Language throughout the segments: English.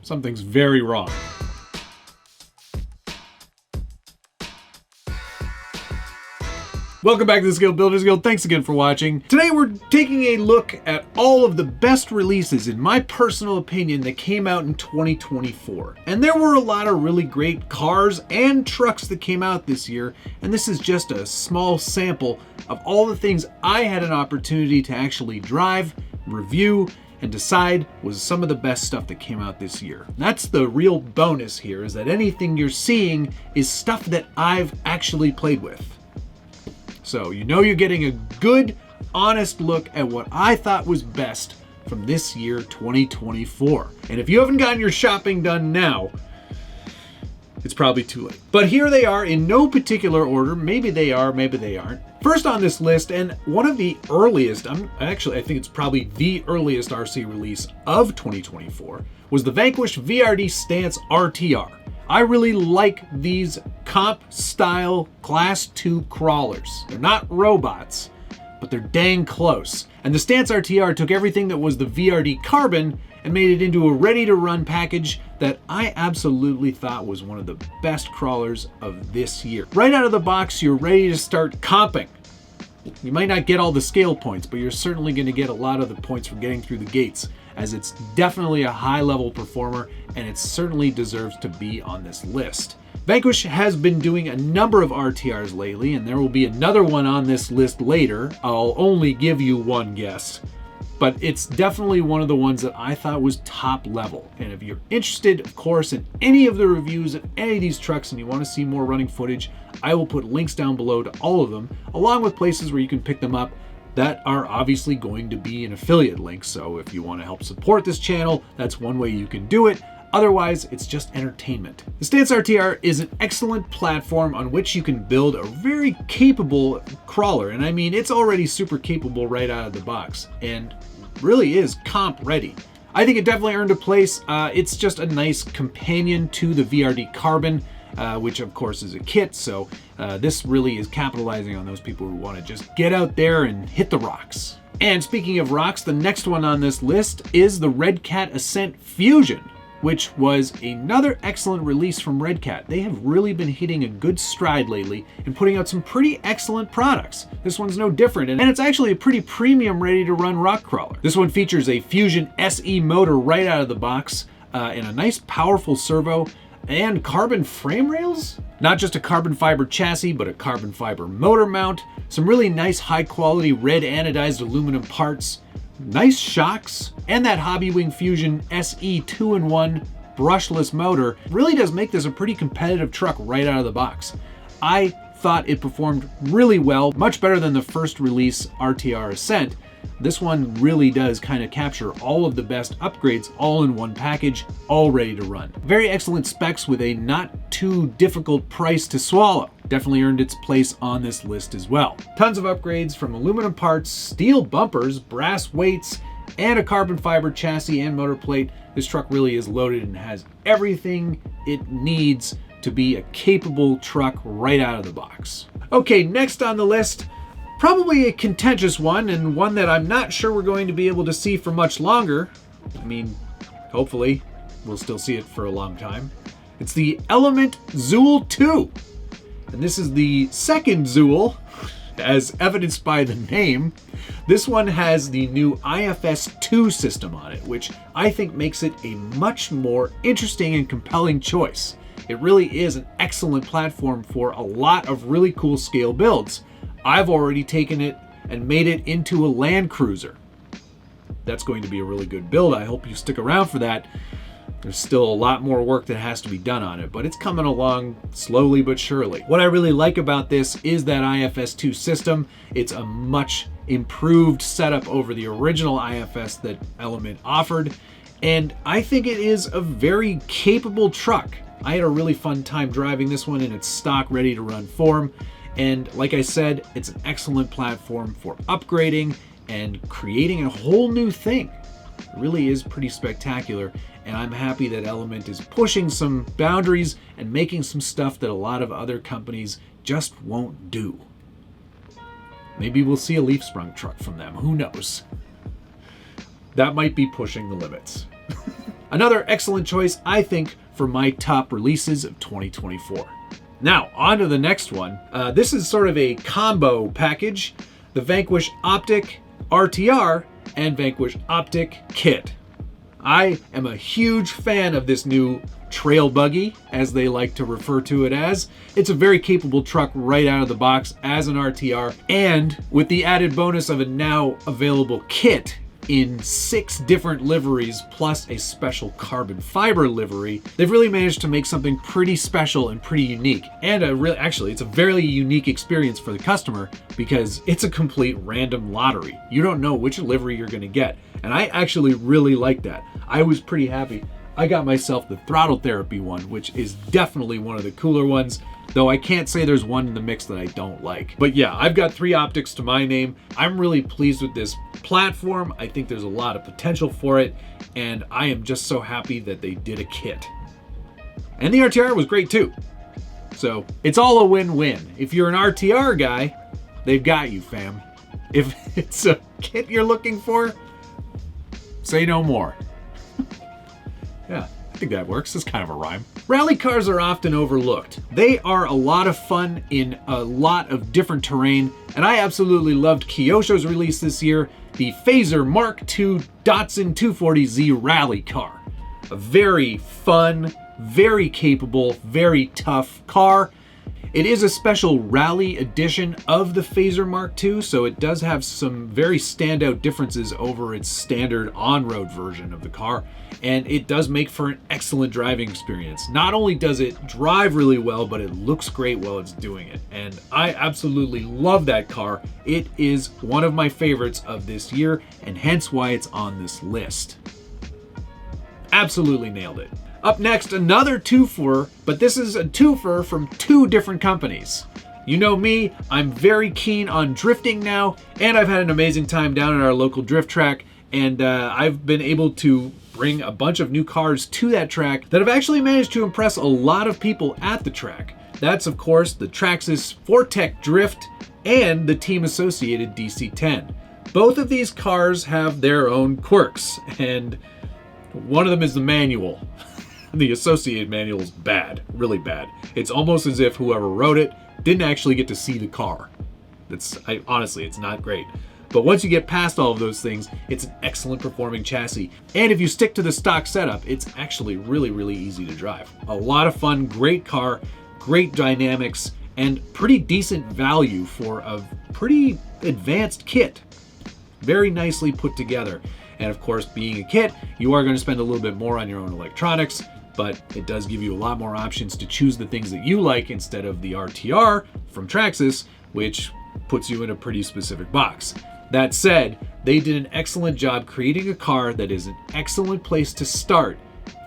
something's very wrong. Welcome back to the Skill Builders Guild. Thanks again for watching. Today we're taking a look at all of the best releases, in my personal opinion, that came out in 2024. And there were a lot of really great cars and trucks that came out this year, and this is just a small sample of all the things I had an opportunity to actually drive, review, and decide was some of the best stuff that came out this year. That's the real bonus here, is that anything you're seeing is stuff that I've actually played with. So you know you're getting a good, honest look at what I thought was best from this year, 2024. And if you haven't gotten your shopping done now, it's probably too late. But here they are in no particular order. Maybe they are, maybe they aren't. First on this list, and one of the earliest, I think it's probably the earliest RC release of 2024, was the Vanquish VRD Stance RTR. I really like these comp style class 2 crawlers. They're not robots, but they're dang close. And the Stance RTR took everything that was the VRD Carbon and made it into a ready to run package that I absolutely thought was one of the best crawlers of this year. Right out of the box, you're ready to start comping. You might not get all the scale points, but you're certainly going to get a lot of the points for getting through the gates, as it's definitely a high level performer and it certainly deserves to be on this list. Vanquish has been doing a number of RTRs lately, and there will be another one on this list later. I'll only give you one guess, but it's definitely one of the ones that I thought was top level. And if you're interested, of course, in any of the reviews of any of these trucks and you want to see more running footage, I will put links down below to all of them, along with places where you can pick them up that are obviously going to be an affiliate link. So if you want to help support this channel, that's one way you can do it. Otherwise, it's just entertainment. The Stance RTR is an excellent platform on which you can build a very capable crawler. And I mean, it's already super capable right out of the box and really is comp ready. I think it definitely earned a place. It's just a nice companion to the VRD Carbon, which of course is a kit. So this really is capitalizing on those people who want to just get out there and hit the rocks. And speaking of rocks, the next one on this list is the Red Cat Ascent Fusion, which was another excellent release from Red Cat. They have really been hitting a good stride lately and putting out some pretty excellent products. This one's no different, and it's actually a pretty premium ready-to-run rock crawler. This one features a Fusion SE motor right out of the box, and a nice powerful servo, and carbon frame rails? Not just a carbon fiber chassis, but a carbon fiber motor mount, some really nice high-quality red anodized aluminum parts, nice shocks, and that Hobbywing Fusion SE 2-in-1 brushless motor really does make this a pretty competitive truck right out of the box. I thought it performed really well, much better than the first release RTR Ascent. This one really does kind of capture all of the best upgrades all in one package, all ready to run. Very excellent specs with a not too difficult price to swallow. Definitely earned its place on this list as well. Tons of upgrades from aluminum parts, steel bumpers, brass weights, and a carbon fiber chassis and motor plate. This truck really is loaded and has everything it needs to be a capable truck right out of the box. Okay, next on the list, probably a contentious one, and one that I'm not sure we're going to be able to see for much longer. I mean, hopefully we'll still see it for a long time. It's the Element Zool 2. And this is the second Zool, as evidenced by the name. This one has the new IFS 2 system on it, which I think makes it a much more interesting and compelling choice. It really is an excellent platform for a lot of really cool scale builds. I've already taken it and made it into a Land Cruiser. That's going to be a really good build. I hope you stick around for that. There's still a lot more work that has to be done on it, but it's coming along slowly but surely. What I really like about this is that IFS 2 system. It's a much improved setup over the original IFS that Element offered, and I think it is a very capable truck. I had a really fun time driving this one in its stock ready to run form, and like I said, it's an excellent platform for upgrading and creating a whole new thing. It really is pretty spectacular, and I'm happy that Element is pushing some boundaries and making some stuff that a lot of other companies just won't do. Maybe we'll see a leaf sprung truck from them, who knows? That might be pushing the limits. Another excellent choice, I think, for my top releases of 2024. Now, on to the next one. This is sort of a combo package. The Vanquish Optic RTR and Vanquish Optic Kit. I am a huge fan of this new trail buggy, as they like to refer to it as. It's a very capable truck right out of the box as an RTR, and with the added bonus of a now available kit in 6 different liveries plus a special carbon fiber livery, they've really managed to make something pretty special and pretty unique. And it's a very unique experience for the customer because it's a complete random lottery. You don't know which livery you're going to get. And I actually really like that. I was pretty happy. I got myself the Throttle Therapy one, which is definitely one of the cooler ones, though I can't say there's one in the mix that I don't like. But yeah, I've got 3 optics to my name. I'm really pleased with this platform. I think there's a lot of potential for it, and I am just so happy that they did a kit. And the RTR was great too. So it's all a win-win. If you're an RTR guy, they've got you, fam. If it's a kit you're looking for, say no more. Yeah, I think that works. It's kind of a rhyme. Rally cars are often overlooked. They are a lot of fun in a lot of different terrain, and I absolutely loved Kyosho's release this year, the Phaser Mark II Datsun 240Z Rally car. A very fun, very capable, very tough car. It is a special rally edition of the Phaser Mark II, so it does have some very standout differences over its standard on-road version of the car, and it does make for an excellent driving experience. Not only does it drive really well, but it looks great while it's doing it, and I absolutely love that car. It is one of my favorites of this year, and hence why it's on this list. Absolutely nailed it. Up next, another twofer, but this is a twofer from 2 different companies. You know me, I'm very keen on drifting now, and I've had an amazing time down at our local drift track, and I've been able to bring a bunch of new cars to that track that have actually managed to impress a lot of people at the track. That's, of course, the Traxxas Fortec Drift and the team-associated DC-10. Both of these cars have their own quirks, and one of them is the manual. The associated manual is bad, really bad. It's almost as if whoever wrote it didn't actually get to see the car. Honestly, it's not great. But once you get past all of those things, it's an excellent performing chassis. And if you stick to the stock setup, it's actually really, really easy to drive. A lot of fun, great car, great dynamics, and pretty decent value for a pretty advanced kit. Very nicely put together. And of course, being a kit, you are going to spend a little bit more on your own electronics, but it does give you a lot more options to choose the things that you like instead of the RTR from Traxxas, which puts you in a pretty specific box. That said, they did an excellent job creating a car that is an excellent place to start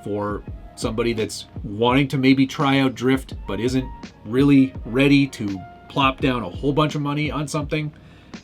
for somebody that's wanting to maybe try out drift, but isn't really ready to plop down a whole bunch of money on something.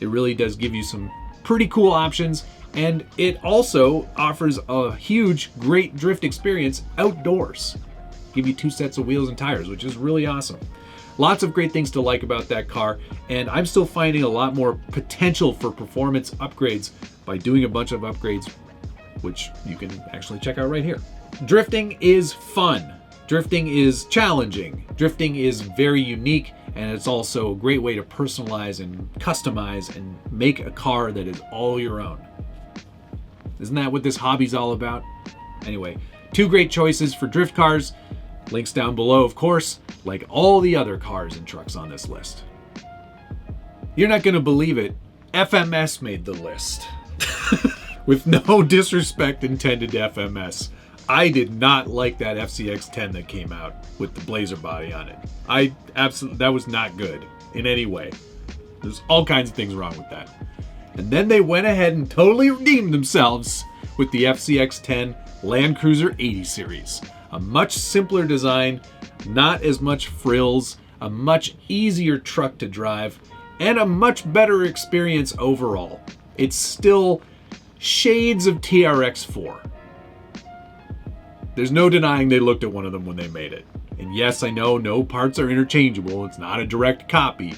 It really does give you some pretty cool options. And it also offers a huge, great drift experience outdoors. Give you 2 sets of wheels and tires, which is really awesome. Lots of great things to like about that car, and I'm still finding a lot more potential for performance upgrades by doing a bunch of upgrades, which you can actually check out right here. Drifting is fun. Drifting is challenging. Drifting is very unique, and it's also a great way to personalize and customize and make a car that is all your own. Isn't that what this hobby's all about? Anyway, 2 great choices for drift cars. Links down below, of course, like all the other cars and trucks on this list. You're not going to believe it. FMS made the list. With no disrespect intended to FMS. I did not like that FCX-10 that came out with the Blazer body on it. That was not good in any way. There's all kinds of things wrong with that. And then they went ahead and totally redeemed themselves with the FCX-10 Land Cruiser 80 series. A much simpler design, not as much frills, a much easier truck to drive, and a much better experience overall. It's still shades of TRX-4. There's no denying they looked at one of them when they made it. And yes, I know no parts are interchangeable, it's not a direct copy,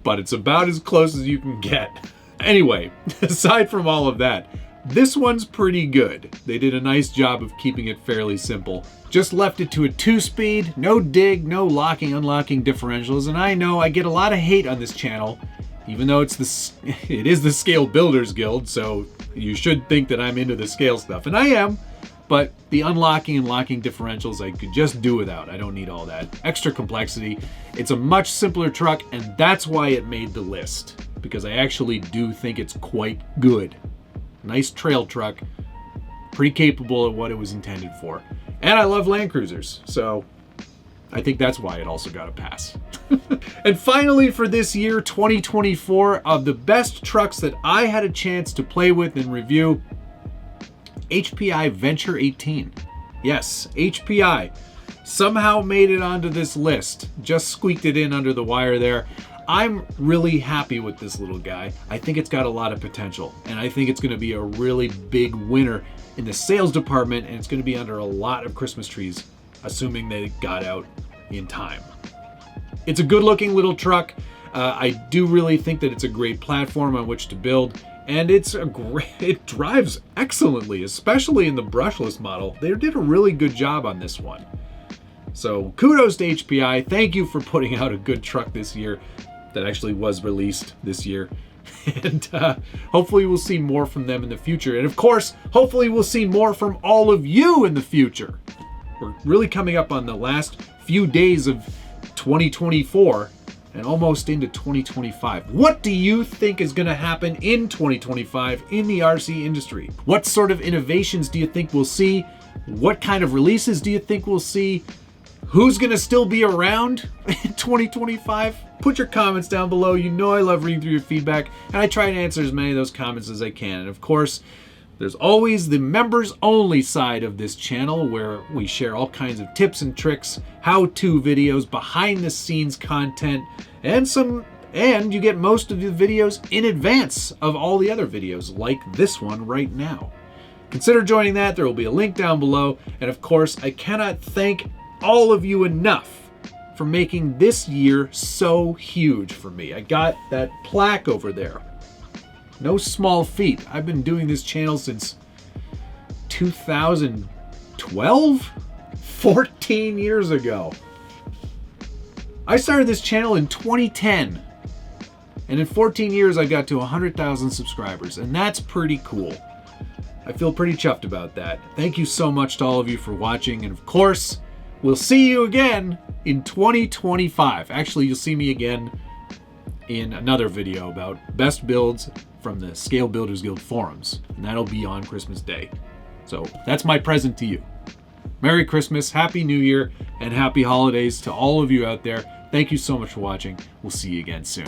but it's about as close as you can get. Anyway, aside from all of that, This one's pretty good. They did a nice job of keeping it fairly simple. Just left it to a 2-speed, no dig, no locking, unlocking differentials, and I know I get a lot of hate on this channel, even though it is the Scale Builders Guild, so you should think that I'm into the scale stuff, and I am, but the unlocking and locking differentials I could just do without. I don't need all that extra complexity. It's a much simpler truck, and that's why it made the list, because I actually do think it's quite good. Nice trail truck, pretty capable of what it was intended for. And I love Land Cruisers, so I think that's why it also got a pass. And finally for this year, 2024, of the best trucks that I had a chance to play with and review, HPI Venture 18. Yes, HPI somehow made it onto this list. Just squeaked it in under the wire there. I'm really happy with this little guy. I think it's got a lot of potential, and I think it's going to be a really big winner in the sales department, and it's going to be under a lot of Christmas trees, assuming they got out in time. It's a good looking little truck. I do really think that it's a great platform on which to build, and it drives excellently, especially in the brushless model. They did a really good job on this one. So kudos to HPI. Thank you for putting out a good truck this year that actually was released this year. And hopefully we'll see more from them in the future. And of course, hopefully we'll see more from all of you in the future. We're really coming up on the last few days of 2024 and almost into 2025. What do you think is going to happen in 2025 in the RC industry? What sort of innovations do you think we'll see? What kind of releases do you think we'll see? Who's going to still be around in 2025? Put your comments down below. You know I love reading through your feedback, and I try to answer as many of those comments as I can. And of course, there's always the members only side of this channel where we share all kinds of tips and tricks, how-to videos, behind the scenes content, and you get most of the videos in advance of all the other videos like this one right now. Consider joining that. There will be a link down below. And of course, I cannot thank all of you enough for making this year so huge for me. I got that plaque over there. No small feat. I've been doing this channel since 2012? 14 years ago. I started this channel in 2010. And in 14 years, I got to 100,000 subscribers. And that's pretty cool. I feel pretty chuffed about that. Thank you so much to all of you for watching. And of course, we'll see you again in 2025. Actually, you'll see me again in another video about best builds from the Scale Builders Guild forums. And that'll be on Christmas Day. So that's my present to you. Merry Christmas, Happy New Year, and Happy Holidays to all of you out there. Thank you so much for watching. We'll see you again soon.